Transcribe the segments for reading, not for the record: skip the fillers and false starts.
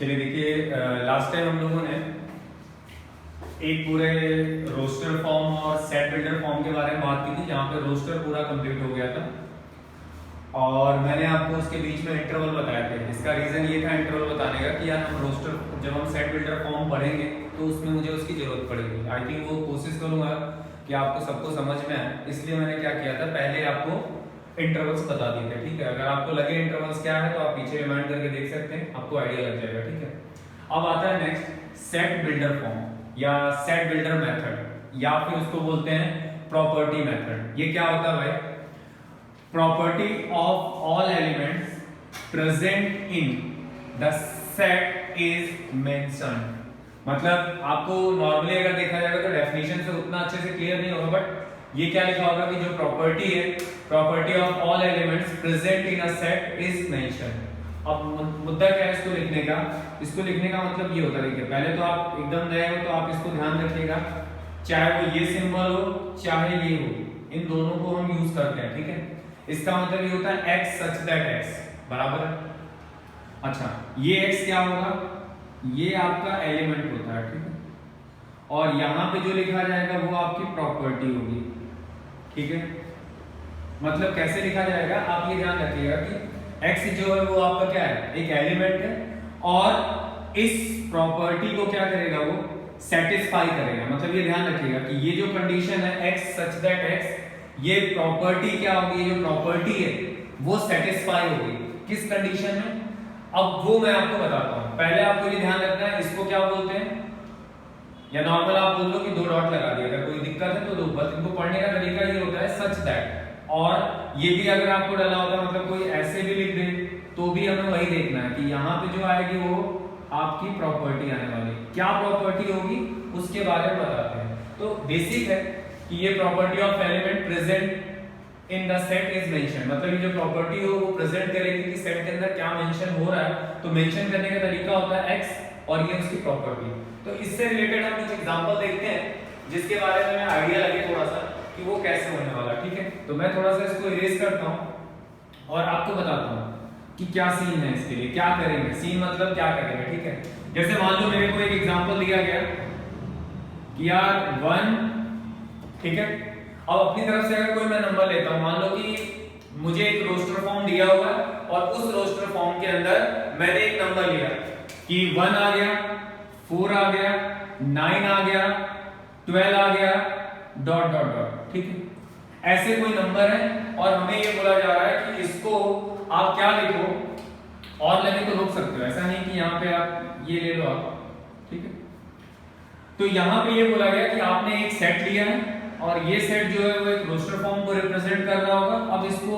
चलिए देखिए, last time हम लोगों ने एक पूरे रोस्टर फॉर्म और सेट बिल्डर फॉर्म के बारे में बात की थी, जहाँ पे रोस्टर पूरा कंप्लीट हो गया था और मैंने आपको उसके बीच में इंटरवल बताए थे। इसका रीज़न ये था इंटरवल बताने का कि यार हम रोस्टर जब हम सेट बिल्डर फॉर्म पढ़ेंगे तो उसमें मुझे उसकी ज़रूरत पड़ेगी। आई थिंक वो कोशिश करूँगा कि आपको सबको समझ में आए, इसलिए मैंने क्या किया था, पहले आपको इंटरवल्स बता दिए थे। ठीक है, अगर आपको लगे इंटरवल्स क्या है तो आप पीछे रिमाइंड करके देख सकते हैं, आपको आइडिया लग जाएगा। ठीक है, अब आता है नेक्स्ट सेट बिल्डर फॉर्म या सेट बिल्डर मेथड, या फिर उसको बोलते हैं प्रॉपर्टी मेथड। ये क्या होता है भाई? Property of all elements present in the set is mentioned. मतलब आपको नॉर्मली अगर देखा जाएगा तो डेफिनेशन से उतना अच्छे से क्लियर नहीं होगा, बट ये क्या लिखा होगा कि जो प्रॉपर्टी है, property of all elements present in a set is mentioned. अब मुद्दा क्या है इसको लिखने का? इसको लिखने का मतलब ये होता है, देखिए पहले तो आप एकदम नए हो तो आप इसको ध्यान रखिएगा, चाहे वो ये सिंबल हो चाहे ये हो, इन दोनों को हम यूज करते हैं। ठीक है, इसका मतलब ये होता है x सच दैट x बराबर है। अच्छा, ये x क्या होगा? ये आपका एलिमेंट होता है। ठीक है, और यहां पे जो लिखा जाएगा वो आपकी प्रॉपर्टी होगी। ठीक है, मतलब कैसे लिखा जाएगा आप ये ध्यान रखिएगा कि x जो है वो आपका क्या है? एक एलिमेंट है, और इस प्रॉपर्टी को क्या करेगा? वो सेटिस्फाई करेगा। मतलब ये ध्यान रखिएगा कि ये जो कंडीशन है x सच दैट x, ये प्रॉपर्टी क्या होगी? ये जो प्रॉपर्टी है वो सेटिस्फाई होगी किस कंडीशन में? अब वो मैं आपको बताता हूं। पहले आपको ये ध्यान रखना है, इसको क्या बोलते हैं, या नॉर्मल आप बोल दो कि दो डॉट लगा दिया, अगर कोई दिक्कत है तो दो, बस इनको पढ़ने का तरीका ये होता है सच दैट। और ये भी अगर आपको डला होता, मतलब कोई ऐसे भी लिख दे तो भी हमें वही देखना है कि यहाँ पे जो आएगी वो आपकी प्रॉपर्टी आने वाली। क्या प्रॉपर्टी होगी उसके बारे में बताते हैं। तो बेसिक है कि ये property of element present in the set is mention, मतलब ये जो प्रॉपर्टी हो वो प्रेजेंट करेगी कि सेट के अंदर क्या मेंशन हो रहा है। तो मेंशन करने का तरीका होता है x और ये उसकी प्रॉपर्टी। तो इससे रिलेटेड हम कुछ एग्जांपल देखते हैं जिसके बारे में हमें आइडिया लगे थोड़ा सा कि वो कैसे होने वाला। ठीक है, तो मैं थोड़ा सा इसको इरेज करता हूं और आपको बताता हूं कि क्या सीन है, इसके लिए क्या करेंगे। सीन मतलब क्या करेंगे। ठीक है, जैसे मान लो मेरे को एक एग्जांपल दिया गया कि यार 1, ठीक है, अब अपनी तरफ से अगर कोई मैं नंबर लेता हूं, मान लो कि मुझे एक रोस्टर फॉर्म दिया हुआ है और उस रोस्टर फॉर्म के अंदर मैंने एक नंबर लिया कि 1 आ गया, 4 आ गया, 9 आ गया, 12 आ गया, डॉट डॉट डॉट। ठीक है, ऐसे कोई नंबर है और हमें ये बोला जा रहा है कि इसको आप क्या लिखो, और लगे तो रोक सकते हो, ऐसा नहीं कि यहाँ पे आप ये ले लो आप। ठीक है, तो यहाँ पे ये बोला गया कि आपने एक सेट लिया है और ये सेट जो है वो एक रोस्टर फॉर्म को रिप्रेजेंट कर रहा होगा। अब इसको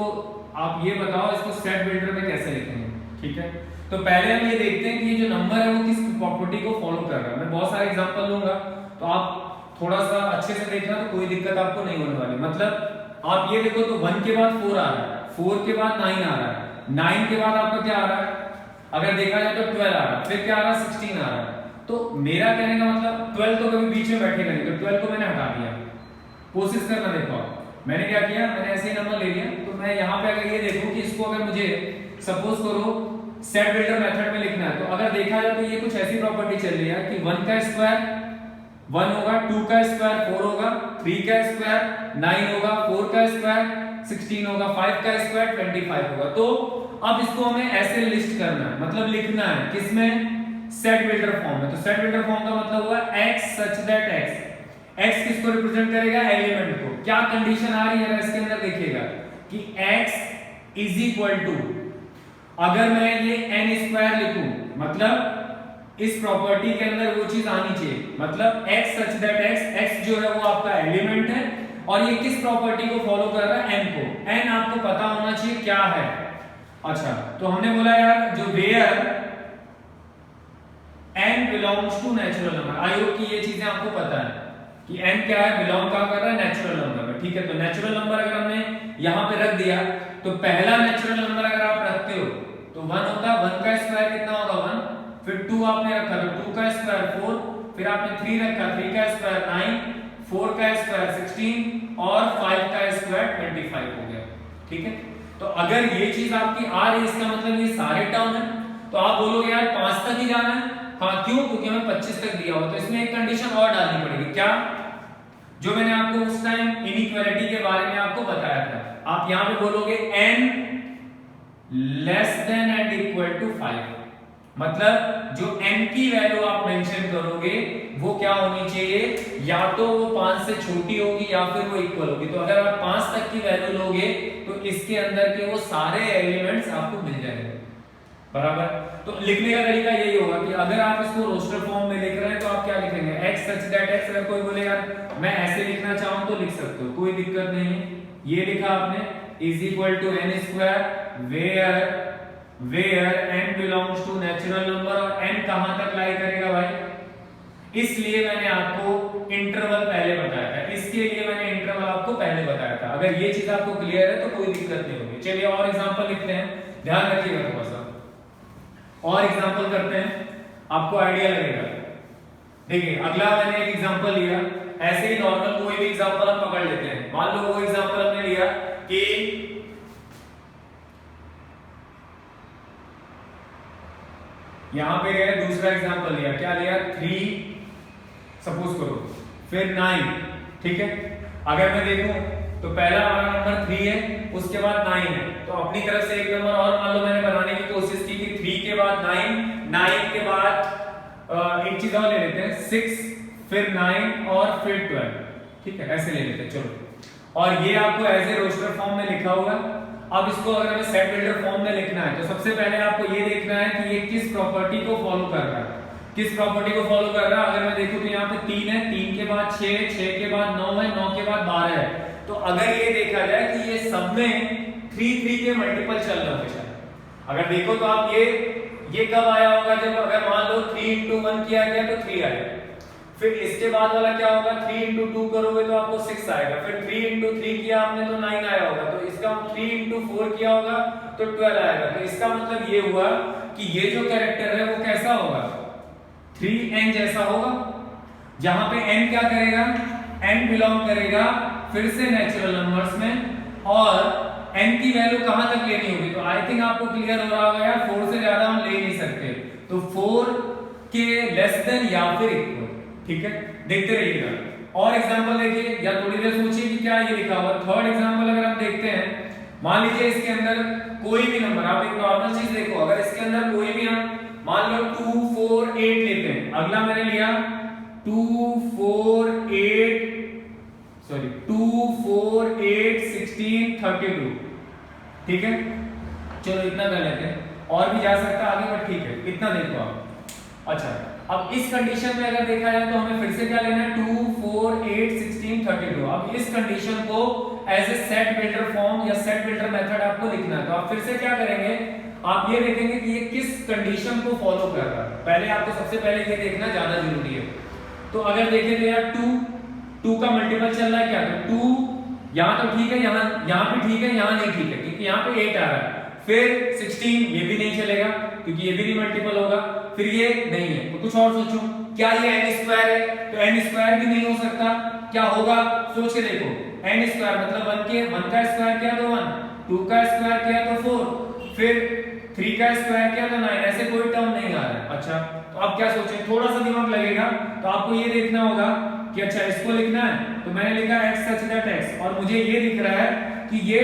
आप ये बताओ, इसको सेट बिल्डर में कैसे लिखेंगे। ठीक है, तो पहले हम ये देखते हैं कि ये जो नंबर है वो किस प्रॉपर्टी को फॉलो कर रहा है। मैं बहुत सारे एग्जांपल लूंगा तो आप थोड़ा सा अच्छे से देखना, तो कोई दिक्कत आपको नहीं होने वाली। मतलब आप ये देखो तो 1 के बाद 4 आ रहा है, 4 के बाद 9 आ रहा है, 9 के बाद आपका क्या आ रहा है, अगर देखा जाए तो 12 आ रहा है, फिर क्या आ रहा है, 16 आ रहा है। तो मेरा कहने का मतलब 12 तो कभी बीच में बैठेगा नहीं, तो 12 को मैंने हटा दिया। कोशिश करना, देखो मैंने क्या किया, मैंने ऐसे ही नंबर ले लिया। तो मैं यहाँ पे अगर ये देखूं कि इसको अगर मुझे सपोज करो सेट बिल्डर मेथड में लिखना है, तो अगर देखा जाए तो ये कुछ ऐसी प्रॉपर्टी चल रही है कि 1 का स्क्वायर 1 होगा, 2 का स्क्वायर 4 होगा, 3 का स्क्वायर 9 होगा, 4 का स्क्वायर 16 होगा, 5 का स्क्वायर 25 होगा। तो अब इसको हमें ऐसे लिस्ट करना है, मतलब लिखना है किसमें, सेट बिल्डर फॉर्म में। तो सेट बिल्डर फॉर्म का मतलब हुआ x such that x। x किसको रिप्रेजेंट करेगा? एलिमेंट को। क्या कंडीशन आ रही है इसके अंदर, देखिएगा कि x इज इक्वल टू, अगर मैं ये n स्क्वायर लिखूं, मतलब इस प्रॉपर्टी के अंदर वो चीज आनी चाहिए, मतलब x such that x, x जो है वो आपका एलिमेंट है और ये किस प्रॉपर्टी को फॉलो कर रहा है, n को। n आपको पता होना चाहिए क्या है। अच्छा, तो हमने बोला यार जो where n belongs to natural number, I hope कि ये चीजें आपको पता है कि n क्या है, बिलोंग कहां कर रहा है, नेचुरल नंबर में। ठीक है, तो नेचुरल नंबर अगर हमने यहां पे रख दिया तो पहला नेचुरल नंबर अगर आप रखते हो तो 1 होता है, 1 का स्क्वायर कितना होगा 1, फिर 2 आपने रखा तो 2 का स्क्वायर 4, फिर आपने 3 रखा, 3 का स्क्वायर 9, 4 का स्क्वायर 16 और 5 का स्क्वायर 25 हो गया। ठीक है, तो अगर ये चीज आपकी आ रही है, इसका मतलब ये सारे टर्म है। तो आप बोलोगे यार 5 तक ही जाना है। हाँ क्यों? क्योंकि हमें 25 तक दिया हुआ, तो इसमें एक कंडीशन और डालनी पड़ेगी। क्या? जो मैंने आपको उस टाइम इनइक्वालिटी के बारे में आपको बताया था, आप यहां पे बोलोगे n less than and equal to 5, मतलब जो n की वैल्यू आप मेंशन करोगे वो क्या होनी चाहिए, या तो वो 5 से छोटी होगी या फिर वो इक्वल होगी। तो अगर आप 5 तक की वैल्यू लोगे तो इसके अंदर के वो सारे एलिमेंट्स आपको मिल जाएंगे, बराबर। तो लिखने का तरीका यही होगा कि अगर आप इसको रोस्टर फॉर्म में लिख रहे हैं तो आप क्या लिखेंगे, x सच दैट x। अगर कोई बोले यार मैं ऐसे लिखना चाहूं तो लिख सकते हो, कोई दिक्कत नहीं है। ये लिखा आपने is equal to n square where n belongs to natural number, और n कहां तक लाई करेगा भाई, इसलिए मैंने आपको इंटरवल पहले बताया था, इसके लिए मैंने इंटरवल आपको पहले बताया था। अगर ये चीज आपको क्लियर है तो कोई दिक्कत नहीं होगी। चलिए और एग्जांपल लिखते हैं, ध्यान रखिएगा थोड़ा सा और एग्जांपल करते हैं, आपको आइडिया लगेगा। देखिए अगला मैंने एक एग्जांपल लिया, ऐसे ही नॉर्मल कोई भी एग्जांपल हम पकड़ लेते हैं। मान लो वो एग्जांपल हमने लिया कि यहां पे है, दूसरा एग्जांपल लिया, क्या लिया, 3 सपोज करो, फिर 9, ठीक है। अगर मैं देखूं तो पहला हमारा नंबर 3 है, उसके बाद 9 है, तो अपनी तरफ से एक नंबर और मान लो मैंने बनाने की कोशिश की कि 3 के बाद 9 के बाद एक चीज और ले लेते हैं 6, फिर 9 और फिर 12, ठीक है, ऐसे ले लेते हैं। चलो, और ये आपको एज ए रोस्टर फॉर्म में लिखा होगा। अब इसको अगर हमें सेट बिल्डर फॉर्म में लिखना है तो सबसे पहले आपको ये देखना है कि ये किस प्रॉपर्टी को फॉलो कर रहा है, किस प्रॉपर्टी को फॉलो कर रहा है। अगर मैं देखूं तो यहाँ पे 3 है, 3 के बाद 6, 6 के बाद 9 है, 9 के बाद 12 है। तो अगर ये देखा जाए कि ये सब में 3 के मल्टीपल चल रहे हैं, अगर देखो तो आप ये कब आया होगा, जब अगर मान लो 3 into 1 किया गया तो 3 आएगा, फिर इसके बाद वाला क्या होगा, 3 into 2 करोगे तो आपको 6 आएगा, फिर 3 into 3 किया आपने तो 9 आया होगा, तो इसका 3 into 4 किया होगा तो 12 आएगा। तो इसका मतलब ये हुआ कि ये जो कैरेक्टर है वो कैसा होगा, 3n जैसा होगा, जहां पे n क्या करेगा, n बिलोंग करेगा फिर से नेचुरल नंबर्स में, और n की वैल्यू कहां तक लेनी होगी। तो आई थिंक आपको क्लियर हो रहा होगा यार, 4 से ज्यादा हम ले नहीं सकते, तो 4 के लेस देन या फिर इक्वल, ठीक है। देखते रहिएगा और एग्जांपल देखिए, या थोड़ी देर सोचिए कि क्या ये लिखा हुआ। थर्ड एग्जांपल अगर हम देखते हैं, मान लीजिए इसके अंदर कोई भी नंबर, आप एक नॉर्मल चीज देखो, अगर इसके अंदर कोई भी हम मान लो 2 4 8 लेते हैं, अगला मैंने लिया 2 4 8 16 32, ठीक है। चलो इतना कर लेते हैं, और भी जा सकता है आगे, बट ठीक है, इतना देखो आप। अच्छा, अब इस कंडीशन में अगर देखा जाए तो हमें फिर से क्या लेना है, 2 4 8 16 32। अब इस कंडीशन को as a set builder form या सेट बिल्डर मेथड आपको लिखना है। तो आप फिर से क्या करेंगे, आप ये देखेंगे कि ये किस कंडीशन को फॉलो कर रहा है। पहले आपको सबसे पहले ये देखना ज्यादा जरूरी है। तो अगर देखें तो यार 2 का मल्टीपल चल रहा है क्या, तो 2 यहां तो ठीक है, यहां भी ठीक है, यहां नहीं ठीक है, क्योंकि यहां पे 8 आ रहा है। फिर 16 ये भी नहीं चलेगा क्योंकि ये भी नहीं मल्टीपल होगा, फिर ये नहीं है। तो कुछ और सोचो, क्या ये n स्क्वायर है, तो n स्क्वायर भी नहीं हो सकता। क्या होगा, सोच के देखो, n स्क्वायर मतलब 1 का स्क्वायर किया तो 1, 2 का स्क्वायर किया तो 4, फिर 3 का स्क्वायर किया तो 9, ऐसे कोई टर्म नहीं आ रहा है। अच्छा, तो अब क्या सोचें, थोड़ा सा दिमाग लगेगा, तो आपको ये देखना होगा कि अच्छा इसको लिखना है, तो मैंने लिखा x सच दैट x, और मुझे ये दिख रहा है कि ये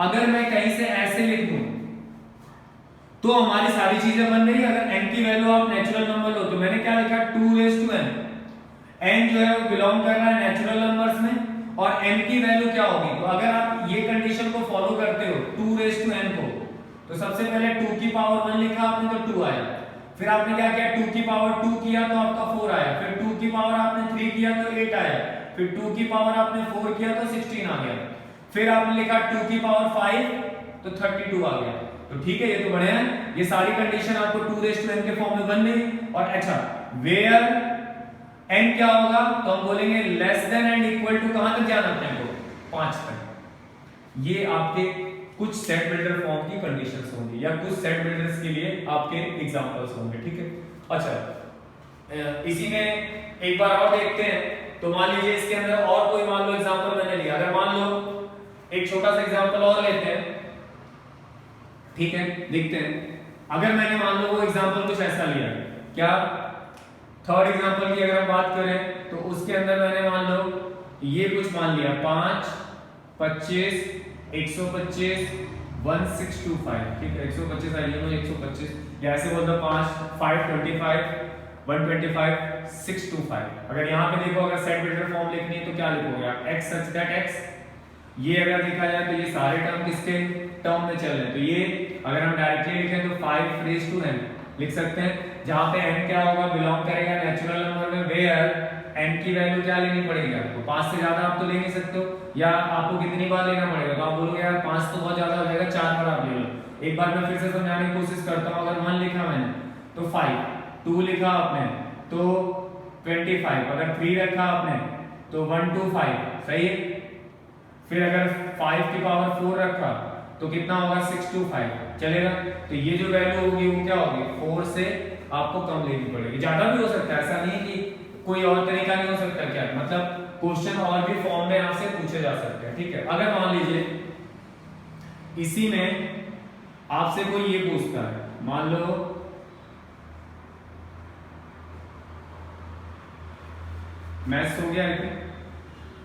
अगर मैं कहीं से ऐसे लिख दूं तो हमारी सारी चीजें बन रही है। अगर n की वैल्यू आप नेचुरल नंबर लो, तो मैंने क्या लिखा 2n, n जो है वो बिलोंग कर रहा है नेचुरल नंबर्स में, और n की वैल्यू क्या होगी, तो अगर आप ये कंडीशन को फॉलो करते हो 2n को, तो सबसे पहले 2 की पावर 1 लिखा आपने तो 2 आया, फिर आपने क्या किया 2 की पावर 2 किया तो आपका 4 आया, फिर 2 की पावर आपने 3 किया तो 8 आया, फिर 2 की पावर आपने 4 किया तो 16 आ गया, फिर आपने लिखा 2 की पावर 5 तो 32 आ गया। तो ठीक है, ये तो बढ़िया है, ये सारी कंडीशन आपको 2n के फॉर्म में बन गई। और अच्छा, वेयर n क्या होगा, तो हम बोलेंगे less than and equal to कहां तक जाना है हमको, 5 तक। ये आपके कुछ सेट बिल्डर फॉर्म की कंडीशंस होंगी, या कुछ सेट बिल्डर्स के लिए आपके एग्जांपल्स होंगे, ठीक है। अच्छा, इसी में एक बार और देखते हैं, तो मान लीजिए इसके अंदर और कोई मान लो एग्जांपल मैंने लिया, अगर मान लो एक छोटा सा एग्जांपल और लेते हैं, ठीक है, देखते हैं। अगर मैंने मान लो वो एग्जांपल कुछ ऐसा लिया, क्या थर्ड एग्जांपल की अगर हम बात करें तो उसके अंदर मैंने मान लो ये कुछ मान लिया 5, 25, 125, 1625, ठीक है 125 आई लो 125, या ऐसे बोल दो 5, 525, 125, 625। अगर यहाँ पे देखो अगर सेट बिल्डर फॉर्म लिखनी है तो क्या लिखोगे आप, x सच दैट x। ये अगर देखा जाए तो ये सारे टर्म किसके टर्म में चल रहे हैं, तो ये अगर हम डायरेक्टली लिखें तो 5 रेज़ टू n लिख सकते हैं, जहां पे n क्या होगा, बिलोंग करेगा नेचुरल नंबर में, वेयर n की वैल्यू क्या लेनी पड़ेगी आपको, 5 से ज्यादा आप तो ले नहीं सकते हो, या आपको कितनी बार लेना पड़ेगा, तो आप बोलोगे यार 5 तो बहुत ज्यादा हो जाएगा, 4 बार आप ले लो। एक बार मैं फिर से समझाने की कोशिश करता हूं, अगर 1 लिखा मैंने तो 5, 2 लिखा आपने तो 25, अगर 3 रखा आपने तो 125, सही है। फिर अगर 5 की पावर 4 रखा तो कितना होगा, 625, चलेगा। तो ये जो वैल्यू होगी वो क्या होगी, 4 से आपको कम लेनी पड़ेगी, ज्यादा भी हो सकता है, ऐसा नहीं है कि कोई और तरीका नहीं हो सकता, क्या मतलब क्वेश्चन और भी फॉर्म में आपसे पूछे जा सकते हैं, ठीक है। अगर मान लीजिए इसी में आपसे कोई ये पूछता है, मान लो मैथ्स हो गया है,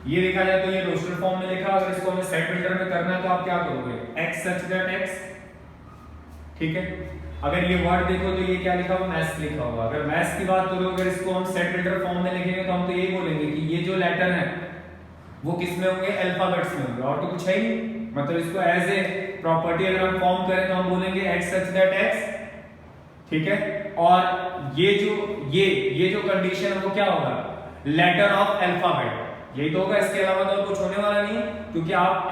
ये देखा जाए तो ये रोस्टर फॉर्म में लिखा, अगर इसको हमें सेट बिल्डर में करना है तो आप क्या करोगे, x सच दैट x, ठीक है। अगर ये वर्ड देखो तो ये क्या लिखा हुआ, मैथ्स लिखा हुआ। अगर मैथ्स की बात करो, अगर इसको हम सेट बिल्डर फॉर्म में लिखेंगे तो हम तो यही बोलेंगे कि ये जो लेटर है वो किस में होंगे, अल्फाबेट्स में होंगे, और तो कुछ है ही। मतलब इसको एज ए प्रॉपर्टी अगर हम फॉर्म करें तो हम बोलेंगे x सच दैट x, ठीक है। और ये जो कंडीशन है वो क्या होगा, लेटर ऑफ अल्फाबेट, यही तो होगा, इसके अलावा तो कुछ होने वाला नहीं, क्योंकि आप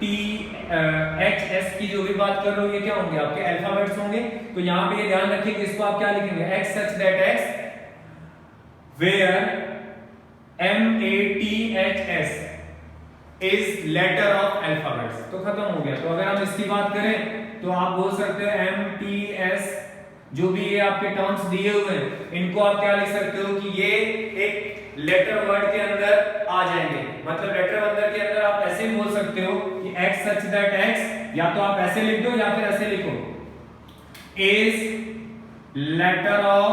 MATHS की जो भी बात कर रहे हो ये क्या होंगे, आपके अल्फाबेट्स होंगे। तो यहाँ पे ये ध्यान रखिए कि इसको आप क्या लिखेंगे, x such that x where MATHS is letter of alphabets, तो खत्म हो गया। तो अगर हम इसकी बात करें तो आप बोल सकते हो MTS, जो भी ये आपके टर्म्स दिए हुए हैं इनको आप क्या लिख सकते हो कि ये एक लेटर वर्ड के अंदर आ जाएंगे। मतलब लेटर वर्ड के अंदर आप ऐसे भी बोल सकते हो कि x सच दैट x, या तो आप ऐसे लिख दो या फिर ऐसे लिखो, इज लेटर ऑफ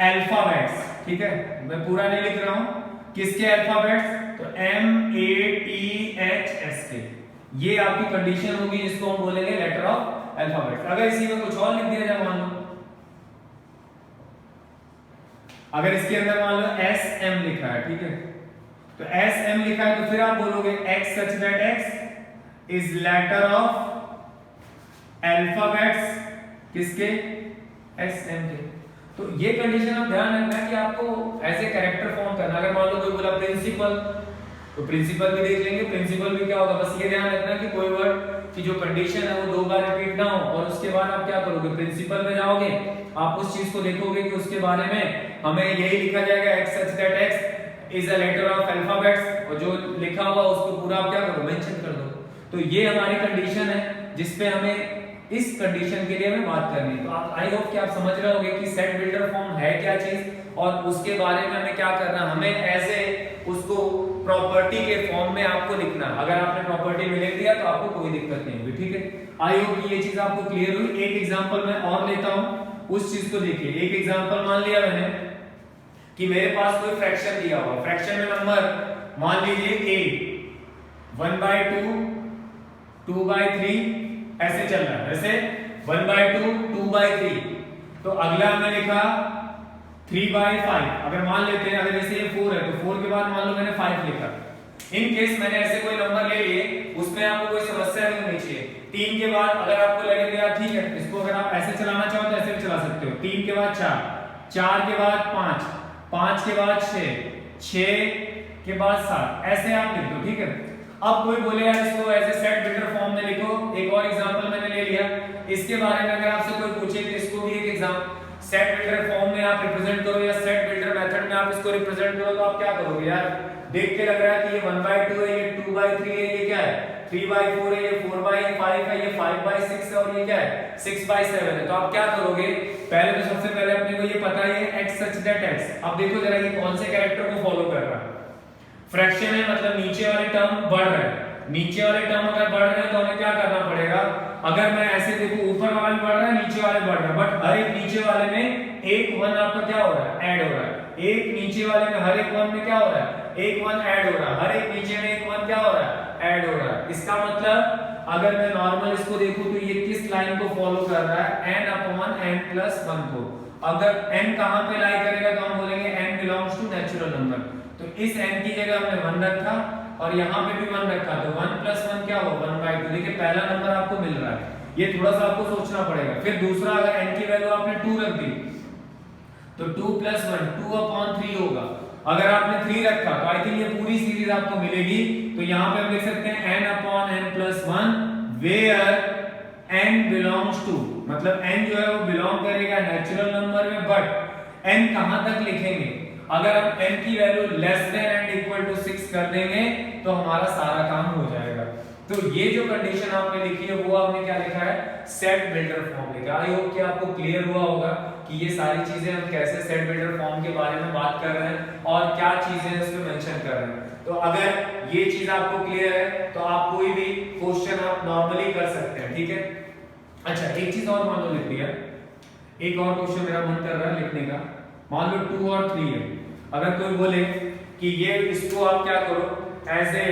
अल्फाबेट्स, ठीक है। मैं पूरा नहीं लिख रहा हूं, किसके अल्फाबेट्स, तो MATHS के, ये आपकी कंडीशन होगी जिसको हम बोलेंगे लेटर ऑफ अल्फाबेट्स। अगर इसी में कुछ और लिख दिया जाए, मान लो अगर इसके अंदर मान लो SM लिखा है, ठीक है, तो SM लिखा है तो फिर आप बोलोगे x such that x is letter of alphabets, किसके, SM के। तो ये कंडीशन आप ध्यान रखना कि आपको ऐसे कैरेक्टर फॉर्म करना। अगर मान लो कोई बोला प्रिंसिपल, तो प्रिंसिपल भी देख लेंगे, प्रिंसिपल भी क्या होगा, बस ये ध्यान रखना कि कोई वर्ड की जो कंडीशन है वो 2 बार रिपीट ना हो, और उसके बाद आप क्या करोगे, प्रिंसिपल में जाओगे, आप उस चीज को देखोगे कि उसके बारे में हमें यही लिखा जाएगा x such that x is a letter of alphabets, और जो लिखा हुआ उसको पूरा आप क्या करो, मेंशन कर दो। तो ये हमारी कंडीशन है जिसपे हमें इस कंडीशन के लिए हमें बात करनी है। तो आप आई होप कि आप समझ रहे होंगे कि सेट बिल्डर फॉर्म है क्या चीज और उसके बारे में हमें क्या करना, हमें ऐसे उसको प्रॉपर्टी के फॉर्म में आपको लिखना। अगर आपने प्रॉपर्टी में लिख दिया तो आपको कोई दिक्कत नहीं होगी, ठीक है। आई होप कि ये चीज आपको क्लियर हुई। एक एग्जांपल मैं और लेता हूं, उस चीज को देखिए। एक एग्जांपल मान लिया मैंने कि मेरे पास कोई फ्रैक्शन दिया हुआ, फ्रैक्शन में नंबर मान लीजिए a 1/2, 2/3 ऐसे चल रहा है, वैसे 1/2, 2/3, तो अगला हमने लिखा 3/5। अगर मान लेते हैं, अगर जैसे ये 4 है तो 4 के बाद मान लो मैंने 5 लिखा। इन केस मैंने ऐसे कोई नंबर ले लिए, उसमें आपको कोई समस्या नहीं होनी चाहिए। 3 के बाद अगर आपको लगे यार ठीक है, इसको अगर आप ऐसे चलाना चाहो तो ऐसे भी चला सकते हो। 3 के बाद 4, 4 के बाद 5, 5 के बाद 6, 6 के बाद 7, ऐसे आप लिख दो, ठीक है। अब कोई बोले यार इसको ऐसे सेट बिल्डर फॉर्म में लिखो। एक और एग्जांपल मैंने ले लिया, इसके बारे में अगर आपसे कोई पूछे कि इसको भी एक एग्जाम सेट बिल्डर फॉर्म में आप रिप्रेजेंट करो या सेट बिल्डर मेथड में आप इसको रिप्रेजेंट करो, तो आप क्या करोगे यार, देख के लग रहा है कि ये 1/2 है, ये 2/3 है, ये क्या है 3/4 है, ये 4/5 है, ये 5/6 है, और ये क्या है 6/7 है। तो आप क्या करोगे, पहले तो सबसे पहले अपने को ये पता है x सच दैट x। अब देखो जरा ये कौन से कैरेक्टर को फॉलो कर रहा है, फ्रैक्शन है, मतलब नीचे वाले टर्म बढ़ रहे हैं। नीचे वाले टर्म अगर बढ़ रहे हैं तो हमें क्या करना पड़ेगा, अगर मैं ऐसे देखूं ऊपर वाला भी बढ़ रहा है नीचे वाला भी बढ़ रहा है, बट हर एक नीचे वाले में एक वन आपका क्या हो रहा है, ऐड हो रहा है। एक नीचे वाले में हर एक वन में क्या हो रहा है, एक वन ऐड हो रहा है, हर एक नीचे में एक वन क्या हो रहा है, ऐड हो रहा है। इसका मतलब अगर मैं नॉर्मल इसको देखूं तो ये किस लाइन को फॉलो कर रहा है, n अपॉन n प्लस 1 को। अगर n कहां पे लाई करेगा तो हम बोलेंगे n belongs to natural number. तो इस n की जगह हमने 1 रखा और यहाँ पे भी 1 रखा, तो 1 प्लस 1 क्या हो, 1/2। देखिए पहला नंबर आपको मिल रहा है, ये थोड़ा सा आपको सोचना पड़ेगा। फिर दूसरा, अगर n की वैल्यू आपने 2 रख दी तो 2 प्लस 1 2/3 होगा। अगर आपने 3 रखा तो आई थिंक ये पूरी सीरीज आपको मिलेगी। तो यहाँ पे हम लिख सकते हैं n upon n plus 1 where n belongs to, मतलब n जो है वो बिलोंग करेगा नेचुरल नंबर में, बट n कहां तक लिखेंगे, अगर हम n की value less than and equal to 6 कर देंगे तो हमारा सारा काम हो जाएगा। तो ये जो कंडीशन आपने लिखी है वो आपने क्या लिखा है, सेट बिल्डर फॉर्म लिखा। आई होप कि आपको क्लियर हुआ होगा कि ये सारी चीजें हम कैसे सेट बिल्डर फॉर्म के बारे में बात कर रहे हैं और क्या चीजें उसमें मेंशन कर रहे हैं। तो अगर ये चीज आपको क्लियर है तो आप कोई भी क्वेश्चन आप नॉर्मली कर सकते हैं, ठीक है। अच्छा, एक चीज और मान लो लिख दिया, एक और क्वेश्चन मेरा मन कर रहा है लिखने का। मान लो 2 और 3 है, अगर कोई बोले कि ये इसको आप क्या करो, as a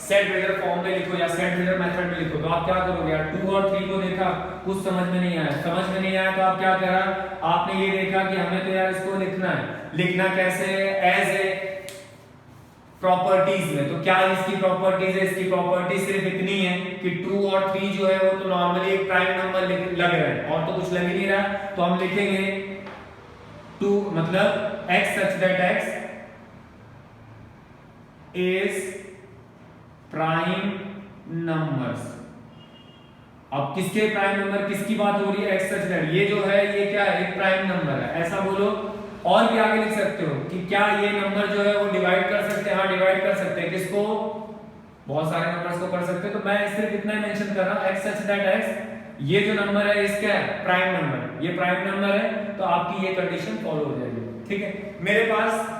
set builder form में लिखो या सेट बिल्डर मेथड में लिखो, तो आप क्या करोगे यार, 2 और 3 को देखा, कुछ समझ में नहीं आया, तो आप क्या करा, आपने ये देखा कि हमें तो यार इसको लिखना है, लिखना कैसे है, एज ए प्रॉपर्टीज में। तो क्या इसकी प्रॉपर्टीज है, इसकी प्रॉपर्टी सिर्फ इतनी है कि 2 और 3 जो है वो तो नॉर्मली एक प्राइम नंबर लग रहा है और तो कुछ लग ही नहीं रहा, तो हम लिखेंगे 2 मतलब x such that x is prime numbers. अब किसके प्राइम नंबर, किसकी बात हो रही है, x such that, ये जो है ये क्या है, एक प्राइम नंबर है, ऐसा बोलो। और भी आगे लिख सकते हो कि क्या ये नंबर जो है वो डिवाइड कर सकते हैं, हाँ डिवाइड कर सकते हैं, किसको, बहुत सारे नंबर्स को कर सकते हैं। तो मैं सिर्फ इतना ही मेंशन कर रहा हूं, x such that x, ये जो नंबर है इसका प्राइम नंबर, ये प्राइम नंबर है, तो आपकी ये कंडीशन फॉलो हो जाएगी, ठीक है। मेरे पास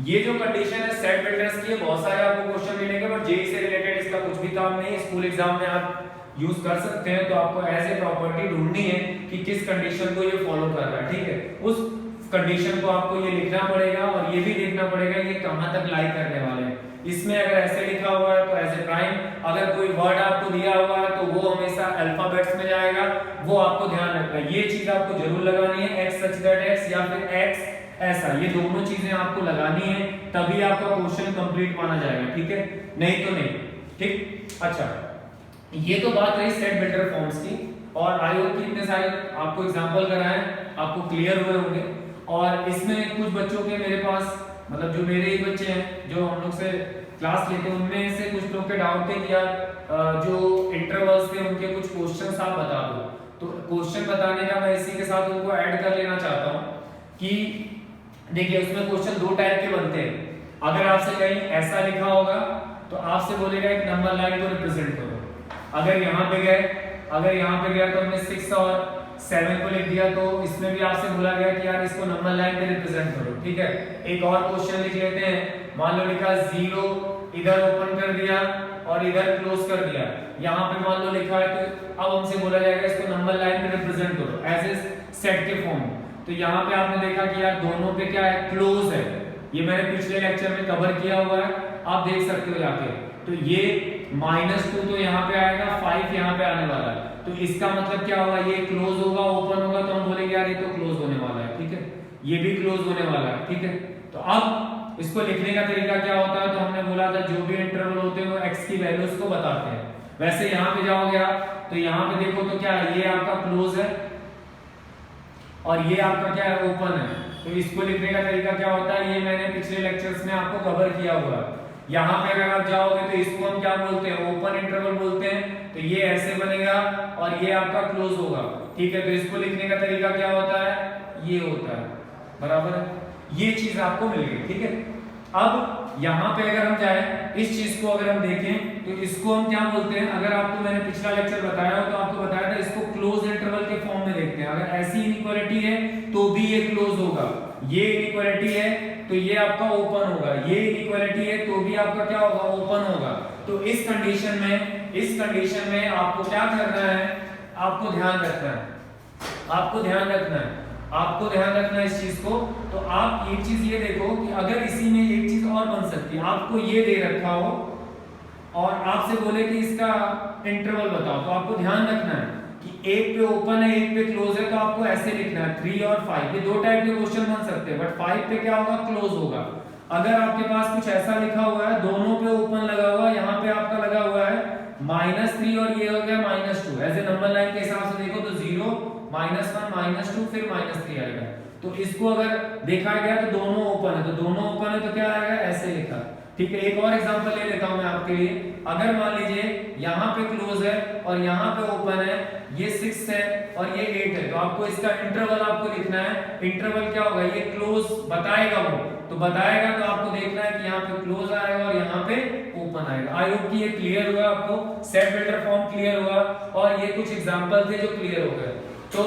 ये जो कंडीशन है सेट बिल्डर्स की, बहुत सारे आपको क्वेश्चन मिलेंगे, बट जेईई से रिलेटेड इसका कुछ भी काम नहीं है, स्कूल एग्जाम में आप यूज कर सकते हैं। तो आपको एज ए प्रॉपर्टी ढूंढनी है कि किस कंडीशन को ये फॉलो कर रहा है, ठीक है। उस कंडीशन को आपको ये लिखना पड़ेगा और ये भी देखना पड़ेगा ये कहां तक लाई करने वाले हैं। इसमें अगर ऐसे लिखा हुआ है तो एज ए प्राइम, अगर कोई वर्ड आपको दिया हुआ है तो वो हमेशा अल्फाबेट्स में जाएगा, वो आपको ध्यान रखना है। ये चीज आपको जरूर लगानी है, x such that x या फिर x ऐसा, ये दोनों चीजें आपको लगानी है, तभी आपका क्वेश्चन कंप्लीट माना जाएगा, ठीक है, नहीं तो नहीं, ठीक। अच्छा, ये तो बात रही सेट बिल्डर फॉर्म्स की, और आई होप कि इतने सारे आपको एग्जांपल कराए आपको क्लियर हुए होंगे। और इसमें कुछ बच्चों के मेरे पास, मतलब जो मेरे ही बच्चे हैं जो हम लोग से क्लास लेते हैं, उनमें से कुछ लोग के डाउट थे कि यार जो इंटरवल्स थे उनके कुछ क्वेश्चंस आप बता दो। तो क्वेश्चन बताने का मैं इसी के साथ उनको ऐड कर लेना चाहता हूं कि देखिए उसमें क्वेश्चन 2 टाइप के बनते हैं। अगर आपसे कहीं ऐसा लिखा होगा तो आपसे बोलेगा एक नंबर लाइन को रिप्रेजेंट करो। अगर यहाँ पे गया तो हमने 6 और 7 को लिख दिया, तो इसमें भी आपसे बोला गया कि यार इसको नंबर लाइन पे रिप्रेजेंट करो, ठीक है। एक और क्वेश्चन लिख लेते हैं, मान लो लिखा 0 इधर ओपन कर दिया और इधर क्लोज कर दिया, यहाँ पे मान लो लिखा है, तो अब हमसे बोला जाएगा इसको नंबर लाइन पे रिप्रेजेंट करो एज ए सेट के फॉर्म। तो यहाँ पे आपने देखा कि यार दोनों पे क्या है, क्लोज है, ये मैंने पिछले लेक्चर में कवर किया हुआ है, आप देख सकते हो जाके। तो ये -2 तो यहाँ पे आएगा, 5 यहाँ पे आने वाला है, तो इसका मतलब क्या होगा, ये क्लोज होगा, ओपन होगा, तो हम बोलेंगे यार ये तो क्लोज होने वाला है, ठीक है, ये भी क्लोज होने वाला है, ठीक है। तो अब इसको लिखने का तरीका क्या होता है, तो हमने बोला था जो भी इंटरवल होते हैं वो x की वैल्यूज को बताते हैं। वैसे यहाँ पे जाओगे आप तो यहाँ पे देखो तो क्या है, ये आपका क्लोज है और ये आपका क्या है, ओपन है। तो इसको लिखने का तरीका क्या होता है, ये मैंने पिछले लेक्चर्स में आपको कवर किया हुआ है। यहाँ पे अगर आप जाओगे तो इसको हम क्या बोलते हैं, ओपन इंटरवल बोलते हैं। तो ये ऐसे बनेगा और ये आपका क्लोज होगा, ठीक है। तो इसको लिखने का तरीका क्या होता है, ये होता है, बराबर है। ये चीज आपको मिल गई, ठीक है। अब यहाँ पे अगर हम जाए इस चीज को अगर हम देखें तो इसको हम क्या बोलते हैं, अगर आपको मैंने पिछला लेक्चर बताया हो तो आपको बताया था इसको क्लोज इंटरवल के फॉर्म में देखते हैं। अगर ऐसी इनइक्वालिटी है तो भी ये क्लोज होगा, ये इनइक्वालिटी है तो ये आपका ओपन होगा, ये इनइक्वालिटी है तो भी आपका क्या होगा, ओपन होगा। तो इस कंडीशन में इस कंडीशन में आपको क्या करना है, आपको ध्यान रखना है, आपको ध्यान रखना है, आपको ध्यान रखना है इस चीज को। तो आप एक चीज ये देखो कि अगर इसी में एक चीज और बन सकती है, आपको ये दे रखा हो और आपसे बोले कि इसका इंटरवल बताओ, तो आपको ध्यान रखना है कि एक पे ओपन है एक पे क्लोज है, तो आपको ऐसे लिखना है 3 और 5। ये दो टाइप के क्वेश्चन बन सकते हैं, बट 5 पे क्या होगा, क्लोज होगा। अगर आपके पास कुछ ऐसा लिखा हुआ है, दोनों पे ओपन लगा हुआ है, यहाँ पे आपका लगा हुआ है -3 और ये हो गया -2, ऐसे नंबर लाइन के हिसाब से देखो तो 0 -1 -2 फिर -3 आएगा। तो इसको अगर देखा गया तो दोनों ओपन है, तो दोनों ओपन है तो क्या आएगा, ऐसे लिखा। ठीक है, एक और एग्जांपल ले लेता हूं मैं आपके लिए। अगर मान लीजिए यहाँ पे क्लोज है और यहाँ पे ओपन है, ये 6 है और ये 8 है, तो आपको इसका इंटरवल आपको लिखना है। इंटरवल क्या होगा, ये क्लोज बताएगा वो, तो बताएगा तो आपको देखना है कि यहाँ पे क्लोज आएगा और यहाँ पे ओपन आएगा। आई होप कि ये क्लियर हुआ आपको, सेट बिल्डर फॉर्म क्लियर हुआ और ये कुछ एग्जांपल थे जो क्लियर हो गए। तो